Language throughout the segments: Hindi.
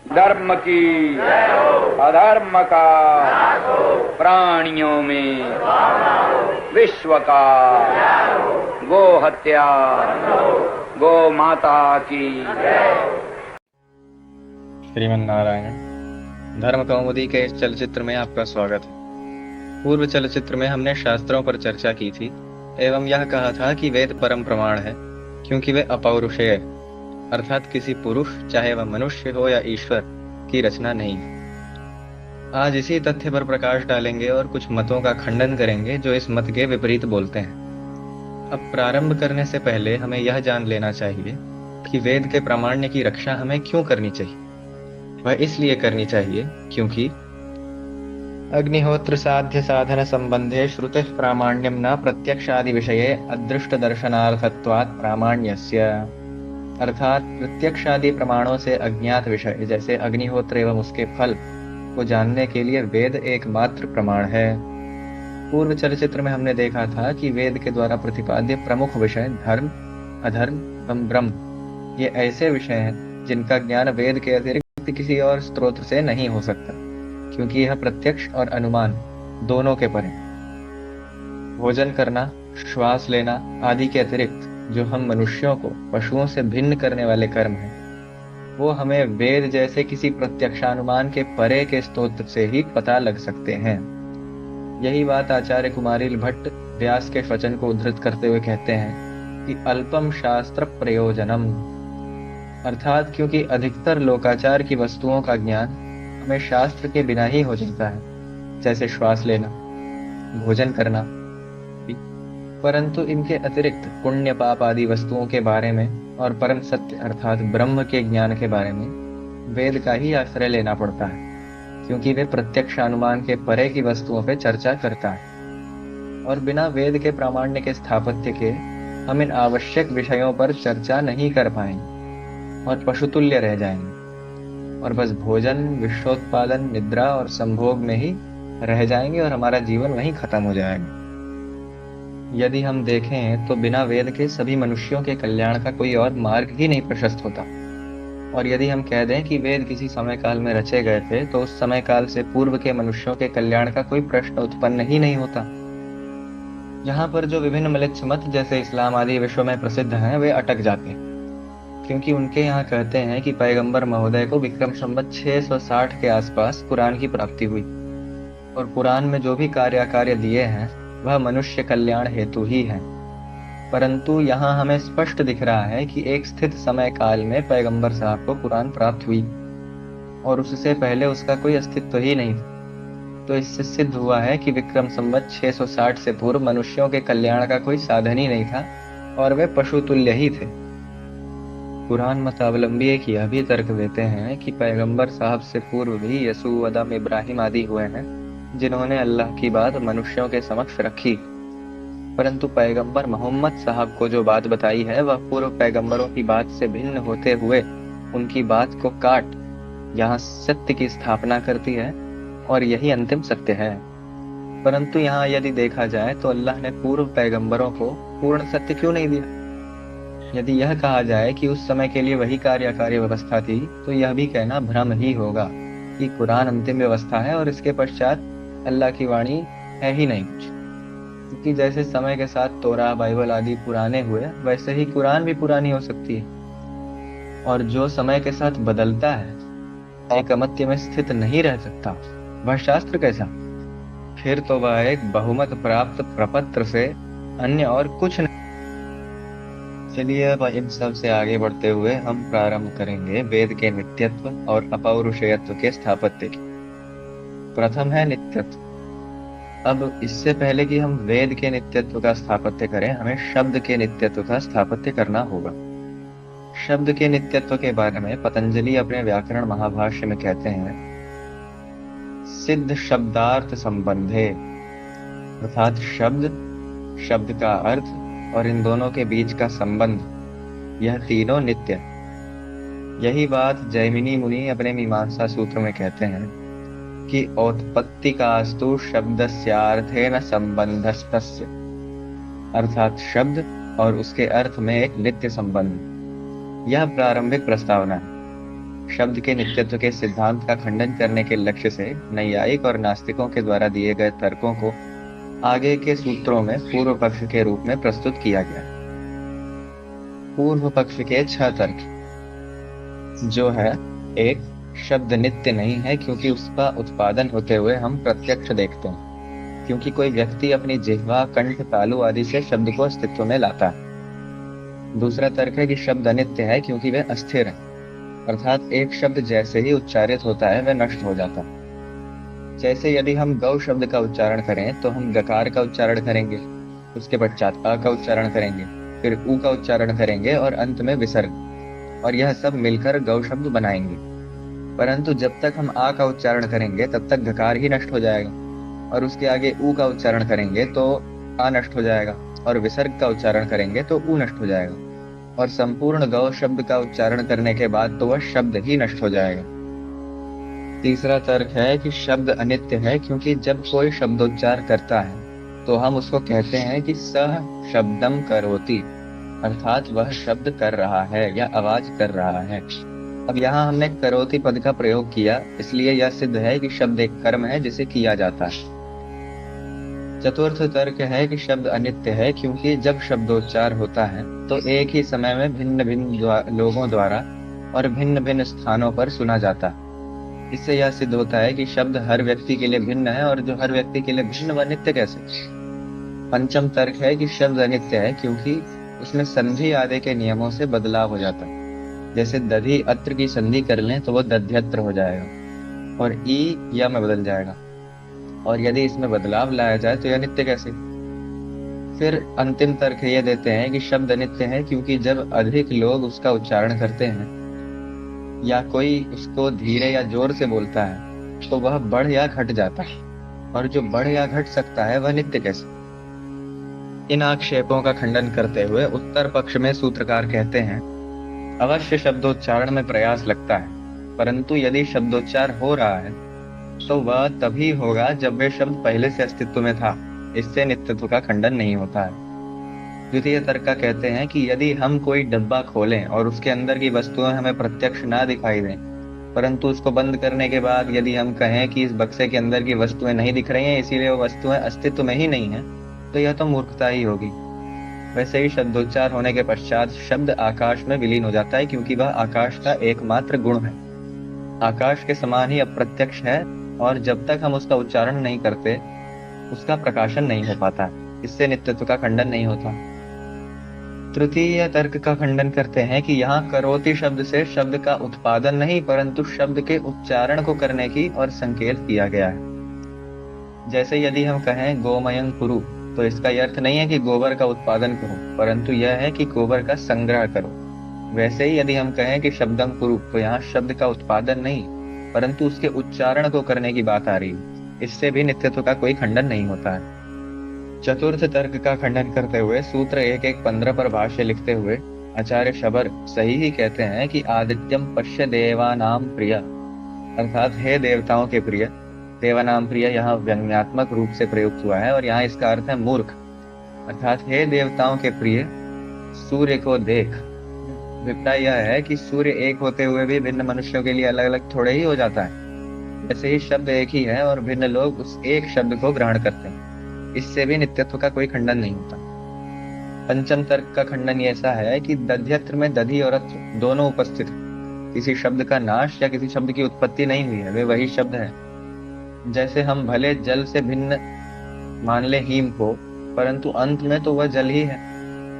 धर्म की अधर्म का प्राणियों में विश्व का गो हत्या गो माता की। श्रीमन नारायण। धर्म कौमुदी के इस चलचित्र में आपका स्वागत है। पूर्व चलचित्र में हमने शास्त्रों पर चर्चा की थी एवं यह कहा था कि वेद परम प्रमाण है क्योंकि वे अपौरुषेय अर्थात किसी पुरुष चाहे वह मनुष्य हो या ईश्वर की रचना नहीं। आज इसी तथ्य पर प्रकाश डालेंगे और कुछ मतों का खंडन करेंगे जो इस मत के विपरीत बोलते हैं। अब प्रारंभ करने से पहले हमें यह जान लेना चाहिए कि वेद के प्रामाण्य की रक्षा हमें क्यों करनी चाहिए। वह इसलिए करनी चाहिए क्योंकि अग्निहोत्र साध्य साधन संबंधे श्रुते प्रामाण्यम न प्रत्यक्षादि विषये अदृष्ट दर्शनार्थत्वात् प्रामाण्यस्य। अर्थात प्रत्यक्षादि प्रमाणों से अज्ञात विषय जैसे अग्निहोत्र एवं उसके फल को जानने के लिए वेद एकमात्र प्रमाण है। पूर्व चलचित्र में हमने देखा था कि वेद के द्वारा प्रतिपाद्य प्रमुख विषय धर्म, अधर्म एवं ब्रह्म ये ऐसे विषय हैं जिनका ज्ञान वेद के अतिरिक्त किसी और स्रोत से नहीं हो सकता क्योंकि यह प्रत्यक्ष और अनुमान दोनों के परे। भोजन करना, श्वास लेना आदि के अतिरिक्त जो हम मनुष्यों को पशुओं से भिन्न करने वाले कर्म हैं वो हमें वेद जैसे किसी प्रत्यक्षानुमान के परे के स्तोत्र से ही पता लग सकते हैं। यही बात आचार्य कुमारिल भट्ट व्यास के वचन को उद्धृत करते हुए कहते हैं कि अल्पम शास्त्र प्रयोजनम, अर्थात क्योंकि अधिकतर लोकाचार की वस्तुओं का ज्ञान हमें शास्त्र के बिना ही हो जाता है, जैसे श्वास लेना, भोजन करना, परंतु इनके अतिरिक्त पुण्य पाप आदि वस्तुओं के बारे में और परम सत्य अर्थात ब्रह्म के ज्ञान के बारे में वेद का ही आश्रय लेना पड़ता है क्योंकि वे प्रत्यक्ष अनुमान के परे की वस्तुओं पर चर्चा करता है और बिना वेद के प्रामाण्य के स्थापत्य के हम इन आवश्यक विषयों पर चर्चा नहीं कर पाएंगे और पशुतुल्य रह जाएंगे और बस भोजन, विश्वोत्पादन, निद्रा और संभोग में ही रह जाएंगे और हमारा जीवन वहीं खत्म हो जाएगा। यदि हम देखें तो बिना वेद के सभी मनुष्यों के कल्याण का कोई और मार्ग ही नहीं प्रशस्त होता। और यदि हम कह दें कि वेद किसी समय काल में रचे गए थे तो उस समय काल से पूर्व के मनुष्यों के कल्याण का कोई प्रश्न उत्पन्न ही नहीं होता। यहाँ पर जो विभिन्न म्लेच्छ मत जैसे इस्लाम आदि विश्व में प्रसिद्ध हैं वे अटक जाते हैं क्योंकि उनके यहाँ कहते हैं कि पैगंबर महोदय को विक्रम संवत 660 के आसपास कुरान की प्राप्ति हुई और कुरान में जो भी कार्य दिए हैं वह मनुष्य कल्याण हेतु ही है। परंतु यहाँ हमें स्पष्ट दिख रहा है कि एक स्थित समय काल में पैगंबर साहब को कुरान प्राप्त हुई और उससे पहले उसका कोई अस्तित्व ही नहीं था। तो इससे सिद्ध हुआ है कि विक्रम संवत 660 से पूर्व मनुष्यों के कल्याण का कोई साधन ही नहीं था और वे पशु तुल्य ही थे। कुरान मतावलंबी एक यह भी तर्क देते हैं कि पैगंबर साहब से पूर्व भी यसू, अदम, इब्राहिम आदि हुए हैं जिन्होंने अल्लाह की बात मनुष्यों के समक्ष रखी, परंतु पैगंबर मोहम्मद साहब को जो बात बताई है वह पूर्व पैगंबरों की बात से भिन्न होते हुए उनकी बात को काट यहाँ सत्य की स्थापना करती है और यही अंतिम सत्य है। परंतु यहाँ यदि देखा जाए तो अल्लाह ने पूर्व पैगंबरों को पूर्ण सत्य क्यों नहीं दिया। यदि यह कहा जाए कि उस समय के लिए वही कार्य व्यवस्था थी तो यह भी कहना भ्रम ही होगा कि कुरान अंतिम व्यवस्था है और इसके पश्चात अल्लाह की वाणी है ही नहीं कुछ। क्योंकि जैसे समय के साथ तोरा, बाइबल आदि पुराने हुए वैसे ही कुरान भी पुरानी हो सकती है और जो समय के साथ बदलता है एकमत्य में स्थित नहीं रह सकता वह शास्त्र कैसा। फिर तो वह एक बहुमत प्राप्त प्रपत्र से अन्य और कुछ नहीं। चलिए अब इन सब से आगे बढ़ते हुए हम प्रारंभ करेंगे वेद के नित्यत्व और अपौरुषेयत्व के स्थापत्य की। प्रथम है नित्यत्व। अब इससे पहले कि हम वेद के नित्यत्व का स्थापत्य करें हमें शब्द के नित्यत्व का स्थापत्य करना होगा। शब्द के नित्यत्व के बारे में पतंजलि अपने व्याकरण महाभाष्य में कहते हैं सिद्ध शब्दार्थ संबंधे, अर्थात शब्द का अर्थ और इन दोनों के बीच का संबंध यह तीनों नित्य। यही बात जैमिनी मुनि अपने मीमांसा सूत्र में कहते हैं कि औत्पत्तिकास्तु शब्दस्यार्थेन संबंधस्तस्य, अर्थात शब्द और उसके अर्थ में एक नित्य संबंध। यह प्रारंभिक प्रस्तावना है। शब्द के नित्यत्व के सिद्धांत का खंडन करने के लक्ष्य से नैयायिक और नास्तिकों के द्वारा दिए गए तर्कों को आगे के सूत्रों में पूर्व पक्ष के रूप में प्रस्तुत किया गया। पूर्व पक्ष के 6 तर्क जो है: 1. शब्द नित्य नहीं है क्योंकि उसका उत्पादन होते हुए हम प्रत्यक्ष देखते हैं, क्योंकि कोई व्यक्ति अपनी जिह्वा, कंठ, तालु आदि से शब्द को अस्तित्व में लाता है। दूसरा तर्क है कि शब्द अनित्य है क्योंकि वे अस्थिर है, अर्थात एक शब्द जैसे ही उच्चारित होता है वह नष्ट हो जाता है। जैसे यदि हम गौ शब्द का उच्चारण करें तो हम गकार का उच्चारण करेंगे, उसके पश्चात अ का उच्चारण करेंगे, फिर उ का उच्चारण करेंगे और अंत में विसर्ग, और यह सब मिलकर गौ शब्द बनाएंगे। परंतु जब तक हम आ का उच्चारण करेंगे तब तक गकार ही नष्ट हो जाएगा, और उसके आगे उ का उच्चारण करेंगे तो आ नष्ट हो जाएगा, और विसर्ग का उच्चारण करेंगे तो उ नष्ट हो जाएगा, और संपूर्ण गौ शब्द का उच्चारण करने के बाद तो वह शब्द ही नष्ट हो जाएगा। तीसरा तर्क है कि शब्द अनित्य है क्योंकि जब कोई शब्दोच्चार करता है तो हम उसको कहते हैं कि सह शब्दम करोति, अर्थात वह शब्द कर रहा है या आवाज कर रहा है। अब यहाँ हमने करोति पद का प्रयोग किया, इसलिए यह सिद्ध है कि शब्द एक कर्म है जिसे किया जाता है। चतुर्थ तर्क है कि शब्द अनित्य है क्योंकि जब शब्दोच्चार होता है तो एक ही समय में भिन्न भिन्न लोगों द्वारा और भिन्न भिन्न स्थानों पर सुना जाता है। इससे यह सिद्ध होता है कि शब्द हर व्यक्ति के लिए भिन्न है, और जो हर व्यक्ति के लिए भिन्न व नित्य कैसे। पंचम तर्क है कि शब्द अनित्य है क्योंकि उसमें संधि आदि के नियमों से बदलाव हो जाता है। जैसे दधि अत्र की संधि कर लें तो वो दध्यत्र हो जाएगा, और ई या में बदल जाएगा, और यदि इसमें बदलाव लाया जाए तो यह नित्य कैसे। फिर अंतिम तर्क ये देते हैं कि शब्द अनित्य है क्योंकि जब अधिक लोग उसका उच्चारण करते हैं या कोई उसको धीरे या जोर से बोलता है तो वह बढ़ या घट जाता है, और जो बढ़ या घट सकता है वह नित्य कैसे। इन आक्षेपों का खंडन करते हुए उत्तर पक्ष में सूत्रकार कहते हैं, अवश्य शब्दोच्चारण में प्रयास लगता है, परंतु यदि शब्दोच्चार हो रहा है तो वह तभी होगा जब वे शब्द पहले से अस्तित्व में था। इससे नित्यत्व का खंडन नहीं होता है। द्वितीय तर्क का कहते हैं कि यदि हम कोई डब्बा खोलें और उसके अंदर की वस्तुएं हमें प्रत्यक्ष ना दिखाई दें, परंतु उसको बंद करने के बाद यदि हम कहें कि इस बक्से के अंदर की वस्तुएं नहीं दिख रही हैं, इसीलिए वो वस्तुएं अस्तित्व में ही नहीं है, तो यह तो मूर्खता ही होगी। वैसे ही शब्दोच्चार होने के पश्चात शब्द आकाश में विलीन हो जाता है क्योंकि वह आकाश का एकमात्र गुण है। आकाश के समान ही अप्रत्यक्ष है, और जब तक हम उसका उच्चारण नहीं करते उसका प्रकाशन नहीं हो पाता। इससे नित्यत्व का खंडन नहीं होता। तृतीय तर्क का खंडन करते हैं कि यहाँ करोति शब्द से शब्द का उत्पादन नहीं परंतु शब्द के उच्चारण को करने की और संकेत किया गया है। जैसे यदि हम कहें गोमयं कुरु, तो इसका अर्थ नहीं है कि गोबर का उत्पादन करो, परंतु यह है कि गोबर का संग्रह करो। वैसे ही यदि हम कहें कि शब्दं कुरु, तो यहाँ शब्द का उत्पादन नहीं परंतु उसके उच्चारण को करने की बात आ रही है। इससे भी नित्यत्व का कोई खंडन नहीं होता है। चतुर्थ तर्क का खंडन करते हुए सूत्र 1.1.15 पर भाष्य लिखते हुए आचार्य शबर सही ही कहते हैं कि आदित्यम पश्य देवानाम प्रिय, अर्थात हे देवताओं के प्रिय। देवानाम प्रिय यहाँ व्यंग्यात्मक रूप से प्रयुक्त हुआ है, और यहाँ इसका अर्थ है मूर्ख, अर्थात हे देवताओं के प्रिय सूर्य को देख। अभिप्राय यह है कि सूर्य एक होते हुए भी भिन्न मनुष्यों के लिए अलग अलग थोड़े ही हो जाता है। ऐसे ही शब्द एक ही है और भिन्न लोग उस एक शब्द को ग्रहण करते हैं। इससे भी नित्यत्व का कोई खंडन नहीं होता। पंचम तर्क का खंडन ऐसा है कि दध्यत्र में दधि और अत्र दोनों उपस्थित है। किसी शब्द का नाश या किसी शब्द की उत्पत्ति नहीं हुई है, वे वही शब्द है। जैसे हम भले जल से भिन्न मान ले हीम को, परंतु अंत में तो वह जल ही है,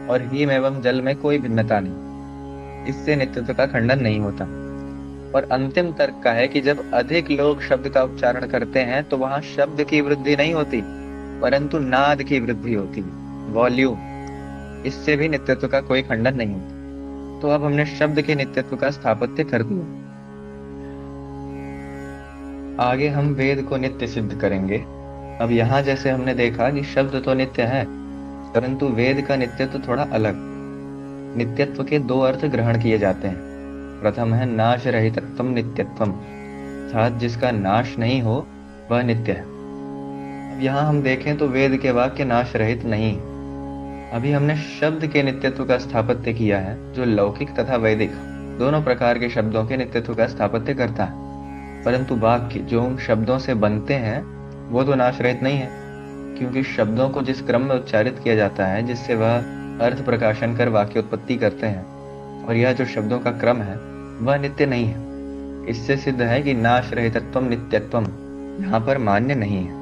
और हीम एवं जल में कोई भिन्नता नहीं। इससे नित्यत्व का खंडन नहीं होता। और अंतिम तर्क का है कि जब अधिक लोग शब्द का उच्चारण करते हैं तो वहां शब्द की वृद्धि नहीं होती परंतु नाद की वृद्धि होती, वॉल्यूम। इससे भी नित्यत्व का कोई खंडन नहीं होता। तो अब हमने शब्द के नित्यत्व का स्थापत्य कर दिया। आगे हम वेद को नित्य सिद्ध करेंगे। अब यहाँ जैसे हमने देखा कि शब्द तो नित्य है, परंतु वेद का नित्यत्व थोड़ा अलग। नित्यत्व के दो अर्थ ग्रहण किए जाते हैं। प्रथम है नाश रहितत्वम नित्यत्वम, अर्थात जिसका नाश नहीं हो वह नित्य है। अब यहाँ हम देखें तो वेद के वाक्य नाश रहित नहीं। अभी हमने शब्द के नित्यत्व का स्थापत्य किया है, जो लौकिक तथा वैदिक दोनों प्रकार के शब्दों के नित्यत्व का स्थापत्य करता है, परंतु वाक्य जो उन शब्दों से बनते हैं वो तो नाश रहित नहीं है, क्योंकि शब्दों को जिस क्रम में उच्चारित किया जाता है जिससे वह अर्थ प्रकाशन कर वाक्य उत्पत्ति करते हैं, और यह जो शब्दों का क्रम है वह नित्य नहीं है। इससे सिद्ध है कि नाश रहितत्वम नित्यत्वम यहाँ पर मान्य नहीं है।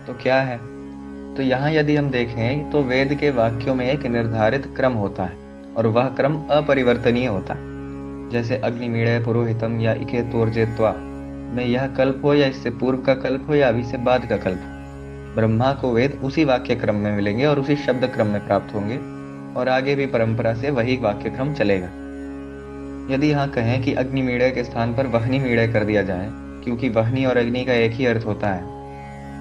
तो क्या है? तो यहाँ यदि हम देखें तो वेद के वाक्यों में एक निर्धारित क्रम होता है और वह क्रम अपरिवर्तनीय होता है। जैसे अग्निमीड़े पुरोहितम या इके तोर्जेत्वा में यह कल्प हो या इससे पूर्व का कल्प हो या अभी से बाद का कल्प हो, ब्रह्मा को वेद उसी वाक्य क्रम में मिलेंगे और उसी शब्द क्रम में प्राप्त होंगे और आगे भी परंपरा से वही वाक्य क्रम चलेगा। यदि यहाँ कहें कि अग्निमीड़े के स्थान पर वहनी मीड़े कर दिया जाए, क्योंकि वहनी और अग्नि का एक ही अर्थ होता है,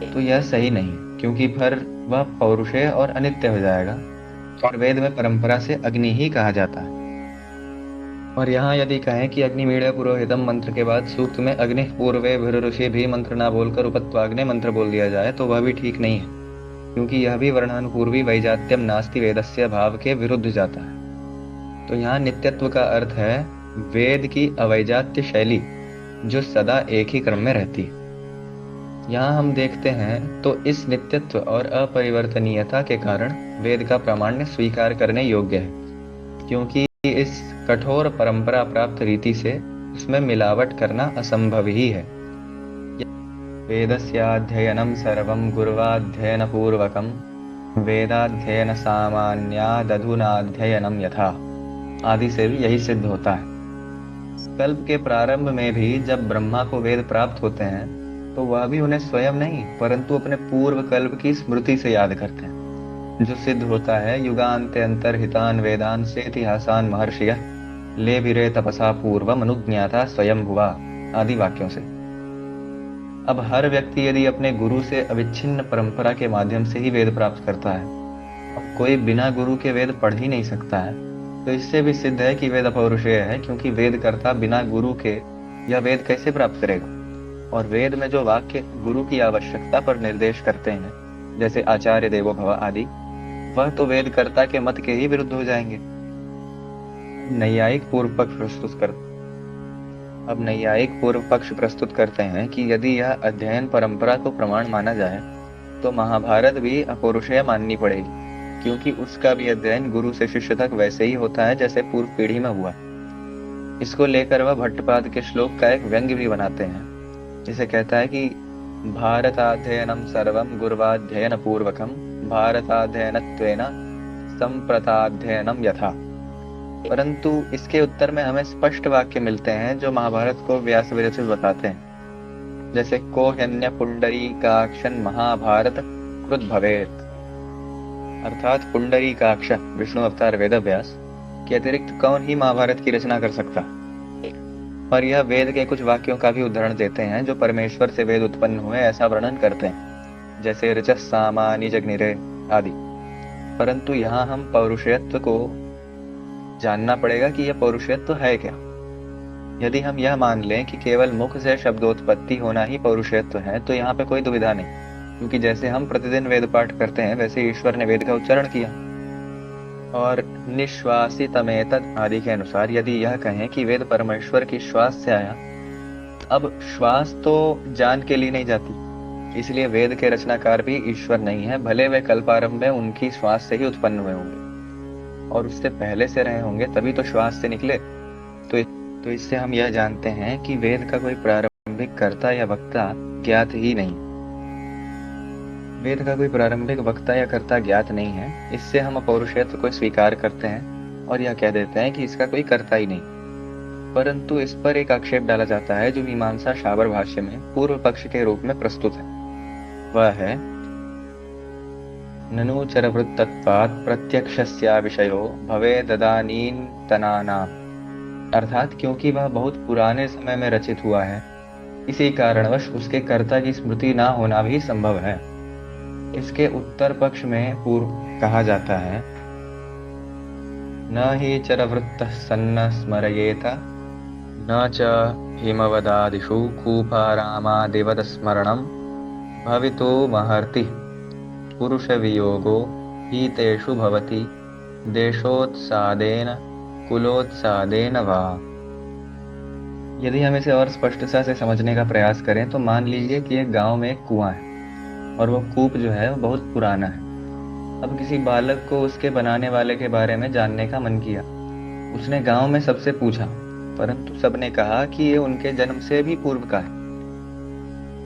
तो यह सही नहीं, क्योंकि फिर वह पौरुषेय और अनित्य हो जाएगा और वेद में परंपरा से अग्नि ही कहा जाता है। और यहाँ यदि कहें कि अग्निमीड़े पुरोहितम मंत्र के बाद सूक्त में अग्नि पूर्वे भिरुषि भी मंत्र ना बोलकर उपत्वाग्ने मंत्र बोल दिया जाए तो वह भी ठीक नहीं है, क्योंकि यह भी वर्णानुपूर्वी वैजात्यम नास्ति वेदस्य भाव के विरुद्ध जाता है। तो यहाँ नित्यत्व का अर्थ है वेद की अवैजात्य शैली जो सदा एक ही क्रम में रहती है। यहाँ हम देखते हैं तो इस नित्यत्व और अपरिवर्तनीयता के कारण वेद का प्रामाण्य स्वीकार करने योग्य है, क्योंकि इस कठोर परंपरा प्राप्त रीति से उसमें मिलावट करना असंभव ही है। वेदस्याध्ययनम सर्वम गुर्वाध्ययन पूर्वकम वेदाध्ययन सामान्यादधुनाध्ययनम यथा आदि से भी यही सिद्ध होता है। कल्प के प्रारंभ में भी जब ब्रह्मा को वेद प्राप्त होते हैं तो वह भी उन्हें स्वयं नहीं परंतु अपने पूर्व कल्प की स्मृति से याद करते हैं, जो सिद्ध होता है युगान्ते अंतर्हितान वेदान से इतिहासान महर्षियः ले विरे तपसा पूर्वम अनुज्ञाता स्वयं हुआ आदि वाक्यों से। अब हर व्यक्ति यदि अपने गुरु से अविच्छिन्न परंपरा के माध्यम से ही वेद प्राप्त करता है, अब कोई बिना गुरु के वेद पढ़ ही नहीं सकता है, तो इससे भी सिद्ध है कि वेद अपौरुषेय है, क्योंकि वेद कर्ता बिना गुरु के यह वेद कैसे प्राप्त करेगा। और वेद में जो वाक्य गुरु की आवश्यकता पर निर्देश करते हैं, जैसे आचार्य देवो भव आदि, वह तो वेद कर्ता के मत के ही विरुद्ध हो जाएंगे। नैयायिक पूर्व पक्ष प्रस्तुत करते हैं कि यदि यह अध्ययन परंपरा को प्रमाण माना जाए तो महाभारत भी अपौरुषेय माननी पड़ेगी, क्योंकि उसका भी अध्ययन गुरु से शिष्य तक वैसे ही होता है जैसे पूर्व पीढ़ी में हुआ। इसको लेकर वह भट्टपाद के श्लोक का एक व्यंग्य भी बनाते हैं, जिसे कहता है कि भारताध्ययनम सर्वम गुर्वाध्ययन पूर्वकम भारताध्ययनत्वेन संप्रताध्ययनम यथा। परंतु इसके उत्तर में हमें स्पष्ट वाक्य मिलते हैं जो महाभारत को व्यास विरचित बताते हैं, जैसे को ह्यन्य पुंडरीकाक्षन महाभारत कृत भवेत, अर्थात पुंडरीकाक्ष विष्णु अवतार वेदव्यास के अतिरिक्त कौन ही महाभारत की रचना कर सकता। पर यह वेद के कुछ वाक्यों का भी उदाहरण देते हैं जो परमेश्वर से वेद उत्पन्न हुए ऐसा वर्णन करते हैं, जैसे ऋचः सामानि जग्निरे आदि। परंतु यहाँ हम पौरुषेयत्व को जानना पड़ेगा कि यह पौरुषेयत्व है क्या। यदि हम यह मान लें कि केवल मुख से शब्दोत्पत्ति होना ही पौरुषेयत्व है तो यहाँ पे कोई दुविधा नहीं, क्योंकि जैसे हम प्रतिदिन वेद पाठ करते हैं वैसे ईश्वर ने वेद का उच्चारण किया। और निश्वासितमेतद आदि के अनुसार यदि यह कहें कि वेद परमेश्वर की श्वास से आया, अब श्वास तो जान के लिए नहीं जाती, इसलिए वेद के रचनाकार भी ईश्वर नहीं है, भले वे कल्पारंभ में उनकी श्वास से ही उत्पन्न हुए होंगे और उससे पहले से रहे होंगे, तभी तो श्वास से निकले। तो इससे हम यह जानते हैं कि वेद का कोई प्रारंभिक कर्ता या वक्ता ज्ञात ही नहीं। वेद का कोई प्रारंभिक वक्ता या कर्ता ज्ञात नहीं है, इससे हम अपौरुषेयत्व को स्वीकार करते हैं और यह कह देते हैं कि इसका कोई कर्ता ही नहीं। परंतु इस पर एक आक्षेप डाला जाता है जो मीमांसा शाबर भाष्य में पूर्व पक्ष के रूप में प्रस्तुत है। वह है ननु चरवृत्तत्वात् प्रत्यक्षस्य विषयो भवेददानीन तनानाम, अर्थात क्योंकि वह बहुत पुराने समय में रचित हुआ है, इसी कारणवश उसके कर्ता की स्मृति ना होना भी संभव है। इसके उत्तर पक्ष में पूर्व कहा जाता है न हि चरवृत्तः सन्न स्मरयेत न च हिमवदादिषु कूपारामादिवद स्मरणं भवितो महर्ति पुरुष वियोगो हि तेषु भवति देशोत्सादेन कुलोत्सादेन वा। यदि हम इसे और स्पष्टता से समझने का प्रयास करें तो मान लीजिए कि एक गांव में एक कुआं है और वो कूप जो है वो बहुत पुराना है। अब किसी बालक को उसके बनाने वाले के बारे में जानने का मन किया। उसने गांव में सबसे पूछा, परंतु सबने कहा कि ये उनके जन्म से भी पूर्व का है।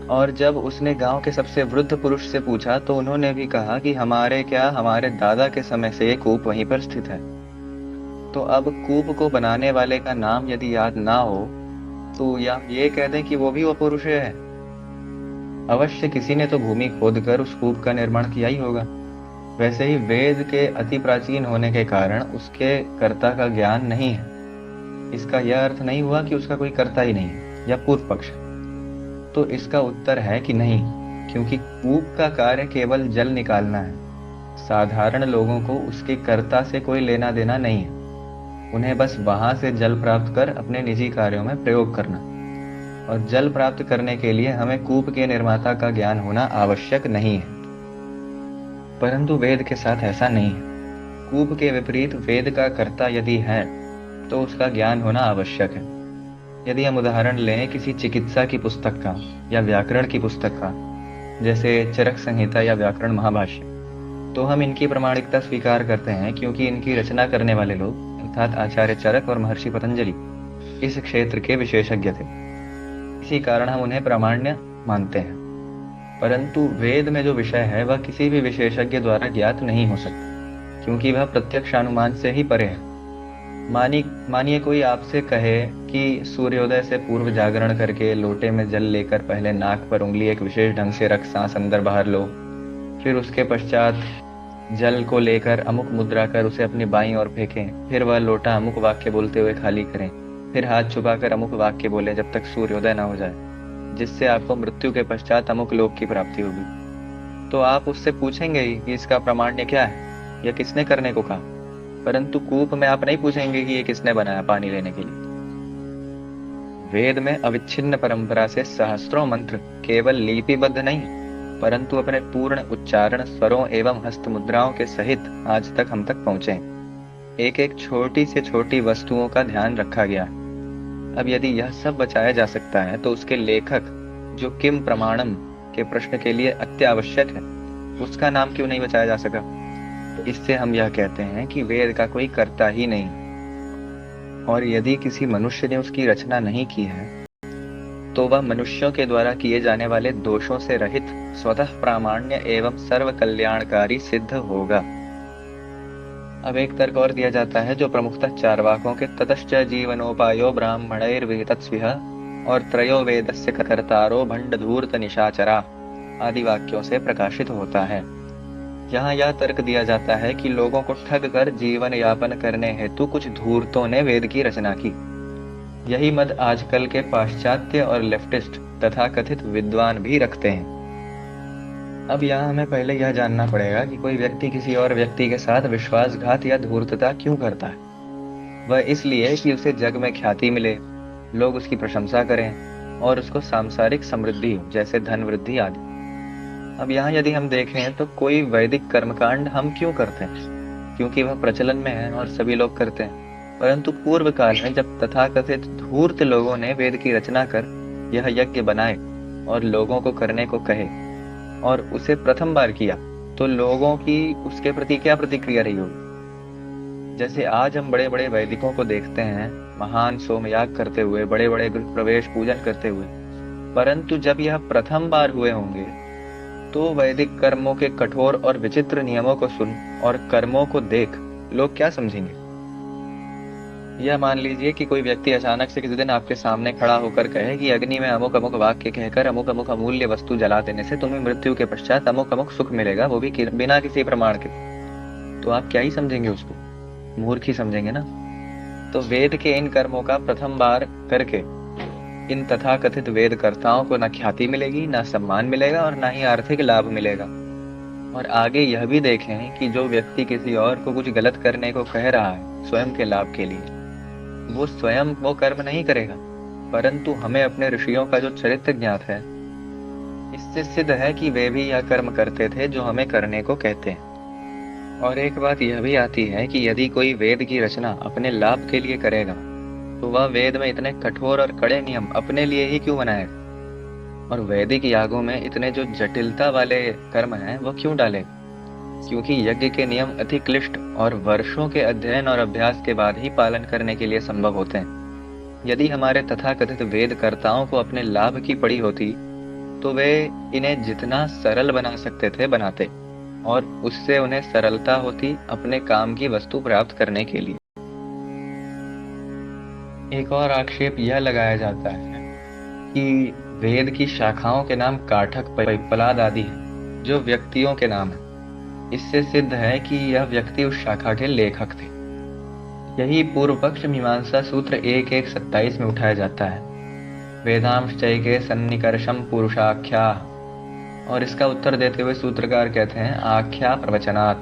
और जब उसने गांव के सबसे वृद्ध पुरुष से पूछा तो उन्होंने भी कहा कि हमारे दादा के समय से ये कूप वहीं पर स्थित है। तो अब कूप को बनाने वाले का नाम यदि याद ना हो तो या ये कह दें कि वो भी वो पुरुष है। अवश्य किसी ने तो भूमि खोदकर उस कूप का निर्माण किया ही होगा। वैसे ही वेद के अति प्राचीन होने के कारण उसके कर्ता का ज्ञान नहीं है। इसका यह अर्थ नहीं हुआ कि उसका कोई कर्ता ही नहीं है या पूर्व पक्ष। तो इसका उत्तर है कि नहीं, क्योंकि कूप का कार्य केवल जल निकालना है। साधारण लोगों को उसके कर्ता से कोई लेना देना नहीं है। उन्हें बस वहां से जल प्राप्त कर अपने निजी कार्यों में प्रयोग करना। और जल प्राप्त करने के लिए हमें कूप के निर्माता का ज्ञान होना आवश्यक नहीं है। परंतु वेद के साथ ऐसा नहीं है। कूप के विपरीत वेद का कर्ता यदि है तो उसका ज्ञान होना आवश्यक है। यदि हम उदाहरण लें किसी चिकित्सा की पुस्तक का या व्याकरण की पुस्तक का, जैसे चरक संहिता या व्याकरण महाभाष्य, तो हम इनकी प्रामाणिकता स्वीकार करते हैं क्योंकि इनकी रचना करने वाले लोग अर्थात आचार्य चरक और महर्षि पतंजलि इस क्षेत्र के विशेषज्ञ थे। इसी कारण हम उन्हें प्रामाण्य मानते हैं। परंतु वेद में जो विषय है वह किसी भी विशेषज्ञ द्वारा ज्ञात नहीं हो सकता, क्योंकि वह प्रत्यक्ष अनुमान से ही परे है। मानिए कोई आपसे कहे कि सूर्योदय से पूर्व जागरण करके लोटे में जल लेकर पहले नाक पर उंगली एक विशेष ढंग से रख सांस अंदर बाहर लो, फिर उसके पश्चात जल को लेकर अमुक मुद्रा कर उसे अपनी बाईं ओर फेंकें, फिर वह लोटा अमुक वाक्य बोलते हुए खाली करें, फिर हाथ छुपाकर अमुक वाक्य बोले जब तक सूर्योदय न हो जाए, जिससे आपको मृत्यु के पश्चात अमुक लोक की प्राप्ति होगी। तो आप उससे पूछेंगे ही कि इसका प्रामाण्य क्या है या किसने करने को कहा। परंतु कूप में आप नहीं पूछेंगे कि ये किसने बनाया पानी लेने के लिए। वेद में अविच्छिन्न परंपरा से सहस्त्रों मंत्र केवल लिपिबद्ध नहीं, परंतु अपने पूर्ण उच्चारण, स्वरों एवं हस्त मुद्राओं के सहित आज तक हम तक पहुंचे। एक एक छोटी से छोटी वस्तुओं का ध्यान रखा गया। अब यदि यह सब बचाया जा सकता है तो उसके लेखक जो किम प्रमाणम के प्रश्न के लिए अत्यावश्यक है, उसका नाम क्यों नहीं बचाया जा सका। इससे हम यह कहते हैं कि वेद का कोई कर्ता ही नहीं। और यदि किसी मनुष्य ने उसकी रचना नहीं की है तो वह मनुष्यों के द्वारा किए जाने वाले दोषों से रहित स्वतः प्रामाण्य एवं सर्व कल्याणकारी सिद्ध होगा। अब एक तर्क और दिया जाता है जो प्रमुखतः चार्वाकों के ततश्च जीवनोपायो ब्राह्मणैर्विहितस्विह और त्रयो वेदस्य कर्तारो भंडधूर्त निशाचरा आदि वाक्यों से प्रकाशित होता है। यहाँ यह तर्क दिया जाता है कि लोगों को ठग कर जीवन यापन करने हेतु कुछ धूर्तों ने वेद की रचना की। यही मत आजकल के पाश्चात्य और लेफ्टिस्ट तथा कथित विद्वान भी रखते हैं। अब यहाँ हमें पहले यह जानना पड़ेगा कि कोई व्यक्ति किसी और व्यक्ति के साथ विश्वासघात या धूर्तता क्यों करता है। वह इसलिए कि उसे जग में ख्याति मिले, लोग उसकी प्रशंसा करें और उसको सांसारिक समृद्धि हो, जैसे धन वृद्धि आदि। अब यहाँ यदि हम देखें तो कोई वैदिक कर्मकांड हम क्यों करते हैं, क्योंकि वह प्रचलन में है और सभी लोग करते हैं। परंतु पूर्व काल में जब तथाकथित धूर्त लोगों ने वेद की रचना कर यह यज्ञ बनाए और लोगों को करने को कहे और उसे प्रथम बार किया, तो लोगों की उसके प्रति क्या प्रतिक्रिया रही होगी। जैसे आज हम बड़े बड़े वैदिकों को देखते हैं महान सोमयाग करते हुए, बड़े बड़े गृह प्रवेश पूजन करते हुए, परंतु जब यह प्रथम बार हुए होंगे तो वैदिक कर्मों के कठोर और विचित्र नियमों को सुन और कर्मों को देख लोग क्या समझेंगे। यह मान लीजिए कि कोई व्यक्ति अचानक से किसी दिन आपके सामने खड़ा होकर कहे कि अग्नि में अमुक अमुक वाक्य कहकर अमुक अमुक अमूल्य वस्तु जला देने से तुम्हें मृत्यु के पश्चात अमुक अमुक सुख मिलेगा, वो भी बिना किसी प्रमाण के। तो आप क्या ही समझेंगे उसको, मूर्ख ही समझेंगे ना। तो वेद के इन कर्मों का प्रथम बार करके इन तथाकथित वेद कर्ताओं को न ख्याति मिलेगी, न सम्मान मिलेगा और न ही आर्थिक लाभ मिलेगा। और आगे यह भी देखें कि जो व्यक्ति किसी और को कुछ गलत करने को कह रहा है स्वयं के लाभ के लिए, वो स्वयं वो कर्म नहीं करेगा, परंतु हमें अपने ऋषियों का जो चरित्र ज्ञात है इससे सिद्ध है कि वे भी यह कर्म करते थे जो हमें करने को कहते हैं। और एक बात यह भी आती है कि यदि कोई वेद की रचना अपने लाभ के लिए करेगा तो वह वेद में इतने कठोर और कड़े नियम अपने लिए ही क्यों बनाएगा, और वैदिक यागों में इतने जो जटिलता वाले कर्म हैं वो क्यों डालेगा? क्योंकि यज्ञ के नियम अति क्लिष्ट और वर्षों के अध्ययन और अभ्यास के बाद ही पालन करने के लिए संभव होते हैं। यदि हमारे तथाकथित वेदकर्ताओं को अपने लाभ की पड़ी होती तो वे इन्हें जितना सरल बना सकते थे बनाते, और उससे उन्हें सरलता होती अपने काम की वस्तु प्राप्त करने के लिए। एक और आक्षेप यह लगाया जाता है कि वेद की शाखाओं के नाम काठक, पिप्पलाद आदि हैं, जो व्यक्तियों के नाम हैं। इससे सिद्ध है कि यह व्यक्ति उस शाखा के लेखक थे। यही पूर्व पक्ष मीमांसा सूत्र 1.1.27 में उठाया जाता है, वेदांश्चैके सन्निकर्षम पुरुषाख्या। और इसका उत्तर देते हुए सूत्रकार कहते हैं आख्या प्रवचनात्,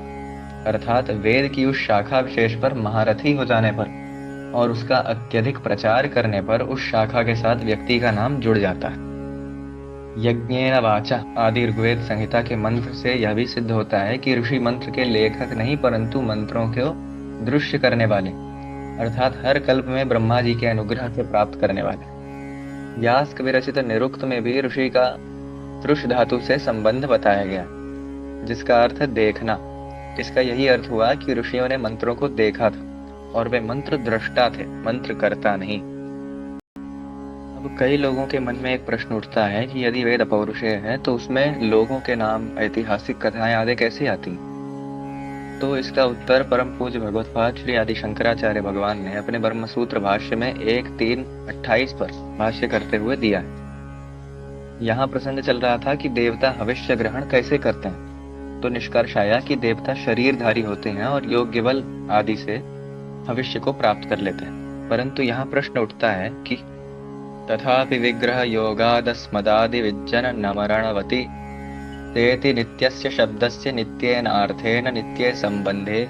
अर्थात वेद की उस शाखा विशेष पर महारथी हो जाने पर और उसका अत्यधिक प्रचार करने पर उस शाखा के साथ व्यक्ति का नाम जुड़ जाता है। यज्ञेन वाचा आदि ऋग्वेद संहिता के मंत्र से यह भी सिद्ध होता है कि ऋषि मंत्र के लेखक नहीं परंतु मंत्रों को दृश्य करने वाले, अर्थात हर कल्प में ब्रह्मा जी के अनुग्रह से प्राप्त करने वाले। यास्क विरचित निरुक्त में भी ऋषि का तृष धातु से संबंध बताया गया, जिसका अर्थ देखना। इसका यही अर्थ हुआ कि ऋषियों ने मंत्रों को देखा था और वे मंत्र दृष्टा थे, मंत्र करता नहीं। अब कई लोगों के मन में एक प्रश्न उठता है कि यदि वेद अपौरुषेय है तो उसमें लोगों के नाम, ऐतिहासिक कथाएं आदि कैसे आती? तो इसका उत्तर परम पूज्य भगवत्पाद श्री आदि शंकराचार्य भगवान ने अपने ब्रह्मसूत्र भाष्य में 1.3.28 पर भाष्य करते हुए दिया है। यहाँ प्रसंग चल रहा था कि देवता हविष्य ग्रहण कैसे करते हैं, तो निष्कर्ष आया कि देवता शरीरधारी होते हैं और योग्य बल आदि से भविष्य को प्राप्त कर लेते हैं। परंतु यहाँ प्रश्न उठता है कि तथापि विग्रह योगादस्मदादि विज्जन नमरणवती तेति नित्यस्य शब्दस्य नित्येन अर्थेन नित्ये संबंधे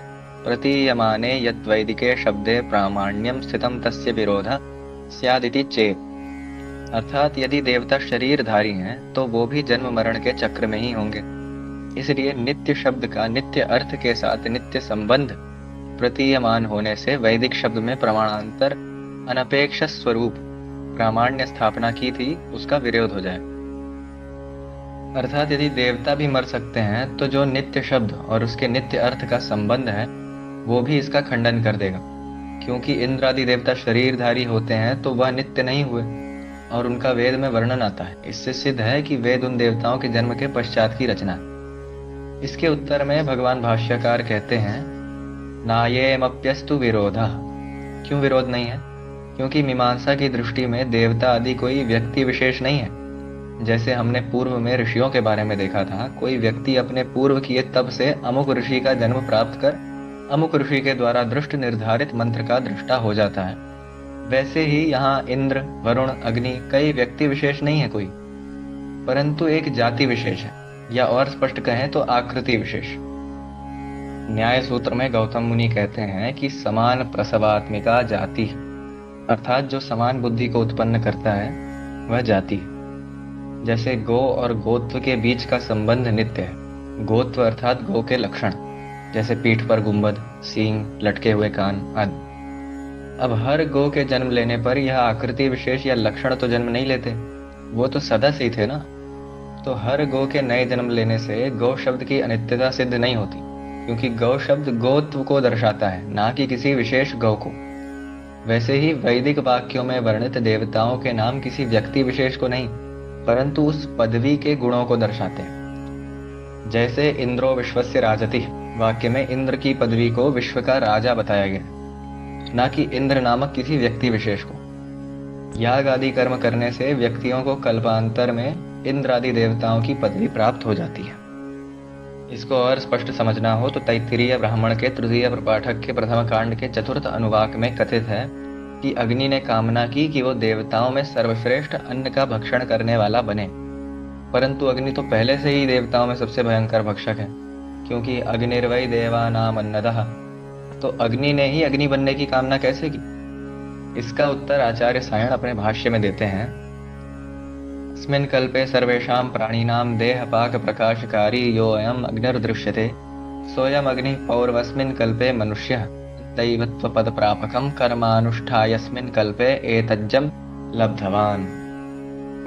प्रतीयमाने यद्वैदिके शब्दे प्रामाण्यम स्थितम तस्य विरोधः स्यादिति चेत्। अर्थात यदि देवता शरीरधारी हैं तो वो भी जन्म मरण के चक्र में ही होंगे। इसलिए नित्य शब्द का नित्य अर्थ के साथ नित्य संबंध प्रतीयमान होने से वैदिक शब्द में प्रमाणांतर अनपेक्ष स्वरूप प्रामाण्य स्थापना की थी, उसका विरोध हो जाए। अर्थात यदि देवता भी मर सकते हैं तो जो नित्य शब्द और उसके नित्य अर्थ का संबंध है वो भी इसका खंडन कर देगा, क्योंकि इंद्र आदि देवता शरीरधारी होते हैं तो वह नित्य नहीं हुए और उनका वेद में वर्णन आता है। इससे सिद्ध है कि वेद उन देवताओं के जन्म के पश्चात की रचना है। इसके उत्तर में भगवान भाष्यकार कहते हैं नायेमप्यस्तु विरोधः। क्यों विरोध नहीं है? क्योंकि मीमांसा की दृष्टि में देवता आदि कोई व्यक्ति विशेष नहीं है। जैसे हमने पूर्व में ऋषियों के बारे में देखा था, कोई व्यक्ति अपने पूर्व किए तप से अमुक ऋषि का जन्म प्राप्त कर अमुक ऋषि के द्वारा दृष्ट निर्धारित मंत्र का दृष्टा हो जाता है। वैसे ही यहाँ इंद्र, वरुण, अग्नि कई व्यक्ति विशेष नहीं है कोई, परंतु एक जाति विशेष है, या और स्पष्ट कहें तो आकृति विशेष। न्याय सूत्र में गौतम मुनि कहते हैं कि समान प्रसवात्मिका जाति, अर्थात जो समान बुद्धि को उत्पन्न करता है वह जाति है। जैसे गो और गोत्व के बीच का संबंध नित्य है। गोत्व अर्थात गो के लक्षण, जैसे पीठ पर गुंबद, सींग, लटके हुए कान आदि। अब हर गो के जन्म लेने पर यह आकृति विशेष या लक्षण तो जन्म नहीं लेते, वो तो सदा से ही थे ना। तो हर गो के नए जन्म लेने से गौ शब्द की अनित्यता सिद्ध नहीं होती, क्योंकि गौ शब्द गोत्व को दर्शाता है, ना कि किसी विशेष गौ को। वैसे ही वैदिक वाक्यों में वर्णित देवताओं के नाम किसी व्यक्ति विशेष को नहीं, परंतु उस पदवी के गुणों को दर्शाते हैं। जैसे इंद्रो विश्वस्य राजति वाक्य में इंद्र की पदवी को विश्व का राजा बताया गया, ना कि इंद्र नामक किसी व्यक्ति विशेष को। याग आदि कर्म करने से व्यक्तियों को कल्पांतर में इंद्र आदि देवताओं की पदवी प्राप्त हो जाती है। इसको और स्पष्ट समझना हो तो तैत्तिरीय ब्राह्मण के तृतीय प्रपाठक के प्रथम कांड के चतुर्थ अनुवाक में कथित है कि अग्नि ने कामना की कि वो देवताओं में सर्वश्रेष्ठ अन्न का भक्षण करने वाला बने, परंतु अग्नि तो पहले से ही देवताओं में सबसे भयंकर भक्षक है, क्योंकि अग्निर्वै देवानाम अन्नदः। तो अग्नि ने ही अग्नि बनने की कामना कैसे की? इसका उत्तर आचार्य सायण अपने भाष्य में देते हैं, अस्मिन् कल्पे सर्वेषां प्राणिनां देहपाक प्रकाशकारी यो अयम् अग्निर्दृश्यते सोऽयम् अग्निः पौर्वस्मिन् कल्पे मनुष्यः दैवत्वपद प्रापकम कर्मानुष्ठायस्मिन् कल्पे एतज्जं लब्धवान।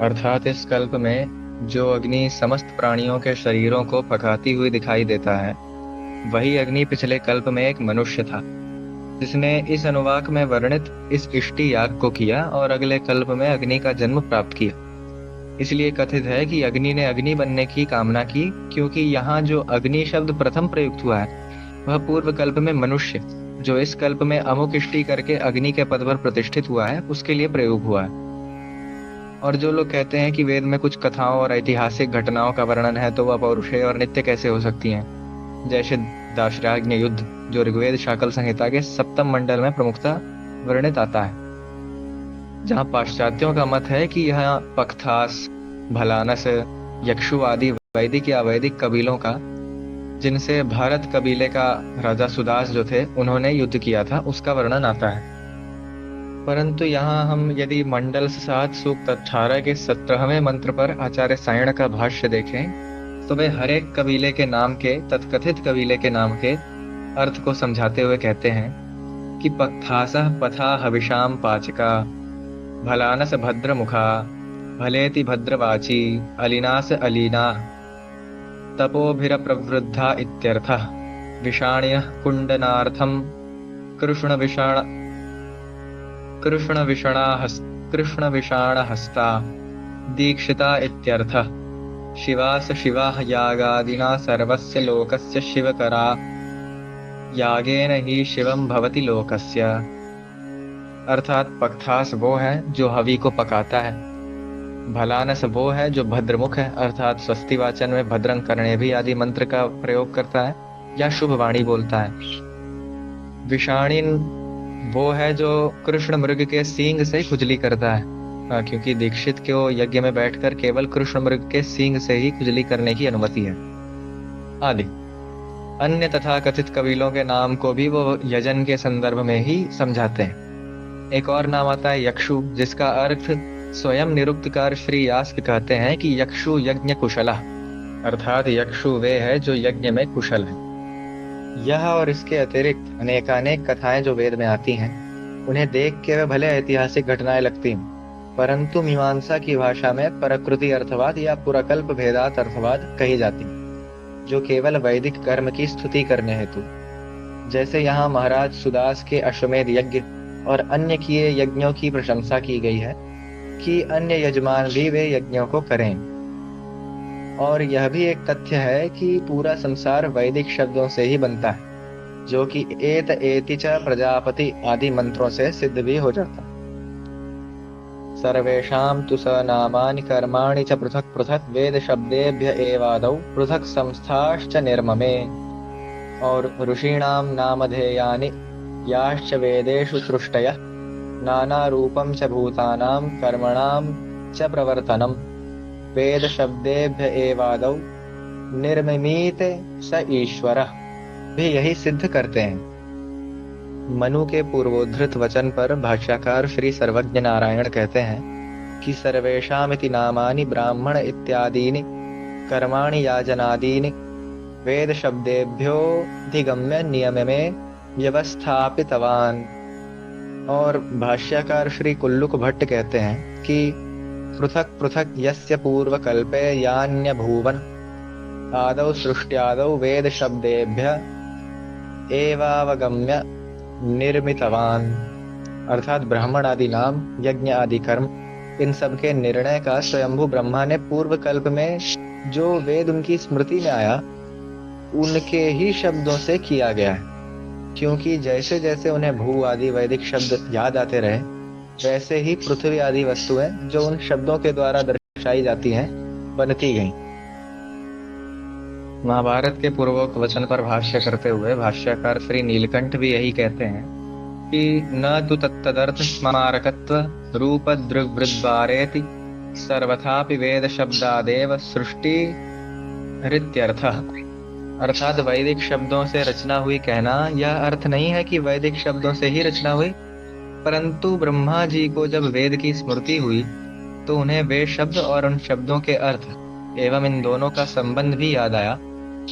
अर्थात इस कल्प में जो अग्नि समस्त प्राणियों के शरीरों को पकाती हुई दिखाई देता है, वही अग्नि पिछले कल्प में एक मनुष्य था, जिसने इस अनुवाक में वर्णित इस इष्टि याग को किया और अगले कल्प में अग्नि का जन्म प्राप्त किया। इसलिए कथित है कि अग्नि ने अग्नि बनने की कामना की, क्योंकि यहाँ जो अग्नि शब्द प्रथम प्रयुक्त हुआ है वह पूर्व कल्प में मनुष्य, जो इस कल्प में अमुक इष्टि करके अग्नि के पद पर प्रतिष्ठित हुआ है, उसके लिए प्रयोग हुआ है। और जो लोग कहते हैं कि वेद में कुछ कथाओं और ऐतिहासिक घटनाओं का वर्णन है तो वह पौरुषेय और नित्य कैसे हो सकती हैं, जैसे दाशराग्नि युद्ध जो ऋग्वेद शाकल संहिता के सप्तम मंडल में प्रमुखता वर्णित आता है, जहाँ पाश्चात्यों का मत है कि यह पख्थास, भलानस, यक्षु आदि वैदिक या वैदिक कबीलों का, जिनसे भारत कबीले का राजा सुदास जो थे उन्होंने युद्ध किया था, उसका वर्णन आता है। परंतु यहाँ हम यदि मंडल 7 सूक्त 18 के 17वें मंत्र पर आचार्य सायण का भाष्य देखें तो वे हर एक कबीले के नाम के, तत्कथित कबीले के नाम के अर्थ को समझाते हुए कहते हैं कि पख्थासः पथा हविषाम पाचका, भलानस भद्रमुखा, भलेति भद्रवाची, अलीनास अलीना, तपोभिरप्रवृद्धा इत्यर्थः, विषाणयः कुंडनार्थम, कृष्णविषाणहस्ता, दीक्षिता इत्यर्थः, शिवास शिवाः यागादिना सर्वस्य लोकस्य शिवकरा, यागेन ही शिवम भवति लोकस्य। अर्थात पख्थास वो है जो हवि को पकाता है, भलानस वो है जो भद्रमुख है, अर्थात स्वस्ति वाचन में भद्रं करणे भी आदि मंत्र का प्रयोग करता है या शुभ वाणी बोलता है। विषाणीन वो है जो कृष्ण मृग के सींग से खुजली करता है, क्योंकि दीक्षित को यज्ञ में बैठकर केवल कृष्ण मृग के सींग से ही खुजली करने की अनुमति है आदि। अन्य तथा कथित कबीलों के नाम को भी वो यजन के संदर्भ में ही समझाते हैं। एक और नाम आता है यक्षु, जिसका अर्थ स्वयं निरुक्तकार श्री यास्क कहते हैं कि यक्षु यज्ञ कुशला, अर्थात यक्षु वे है जो यज्ञ में कुशल है। यह और इसके अतिरिक्त अनेकानेक कथाएं जो वेद में आती हैं, उन्हें देख के वे भले ऐतिहासिक घटनाएं लगती हैं, परंतु मीमांसा की भाषा में प्रकृति अर्थवाद या पुरकल्प भेदात अर्थवाद कही जाती हैं, जो केवल वैदिक कर्म की स्तुति करने हेतु, जैसे यहाँ महाराज सुदास के अश्वमेध यज्ञ और अन्य किए यज्ञों की प्रशंसा की गई है कि अन्य यजमान भी वे यज्ञों को करें। और यह भी एक तथ्य है कि पूरा संसार वैदिक शब्दों से ही बनता है, जो कि एत एति च प्रजापति आदि मंत्रों से सिद्ध भी हो जाता है। सर्वेषां तु स नामानि कर्माणि च पृथक् पृथक् वेद शब्देभ्य एवादौ पृथक् संस्थाश्च निर्ममे। और ऋषीणां नामधेयानि याश्च वेदेषु सृष्टयः नाना रूपं च भूतानां कर्मणां च प्रवर्तनम् वेद शब्देभ्य एवादौ निर्मिमीत स ईश्वरः भी यही सिद्ध करते हैं। मनु के पूर्वोद्धृत वचन पर भाष्यकार श्री सर्वज्ञ नारायण कहते हैं कि सर्वेषामिति नामानि ब्राह्मण इत्यादीनि कर्माणि याजनादीनि वेद शब्देभ्योऽधिगम्य नियम में व्यवस्थापितवान। और भाष्यकार श्री कुल्लुक भट्ट कहते हैं कि पृथक पृथक यस्य पूर्वकल्पे यान्यभूवन् आदौ सृष्ट्यादौ वेद शब्देभ्य एवावगम्य निर्मितवान। अर्थात ब्राह्मण आदि नाम, यज्ञ आदि कर्म, इन सब के निर्णय का स्वयंभू ब्रह्मा ने पूर्व कल्प में जो वेद उनकी स्मृति में आया उनके ही शब्दों से किया गया है, क्योंकि जैसे जैसे उन्हें भू आदि वैदिक शब्द याद आते रहे, वैसे ही पृथ्वी आदि वस्तुएं जो उन शब्दों के द्वारा दर्शाई जाती हैं बनती गईं। महाभारत के पूर्वोक्त वचन पर भाष्य करते हुए भाष्यकार श्री नीलकंठ भी यही कहते हैं कि न तु तत्तदर्थ स्मारकत्व रूप दृग्वृद्वारेति सर्वथापि वेद शब्दादेव सृष्टि रित्यर्थः। अर्थात वैदिक शब्दों से रचना हुई कहना यह अर्थ नहीं है कि वैदिक शब्दों से ही रचना हुई, परंतु ब्रह्मा जी को जब वेद की स्मृति हुई तो उन्हें वे शब्द और उन शब्दों के अर्थ एवं इन दोनों का संबंध भी याद आया,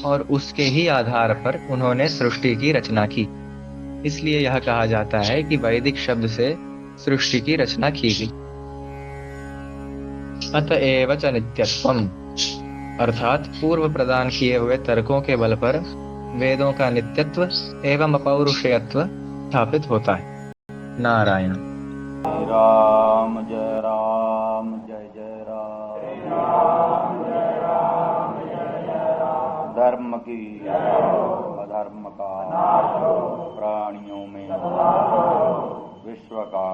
और उसके ही आधार पर उन्होंने सृष्टि की रचना की। इसलिए यह कहा जाता है कि वैदिक शब्द से सृष्टि की रचना की गई। अतएव च नित्यत्वम्, अर्थात पूर्व प्रदान किए हुए तर्कों के बल पर वेदों का नित्यत्व एवं अपौरुषेयत्व स्थापित होता है। नारायण। राम जय राम, जय जय राम, धर्म की अधर्म का प्राणियों में विश्व का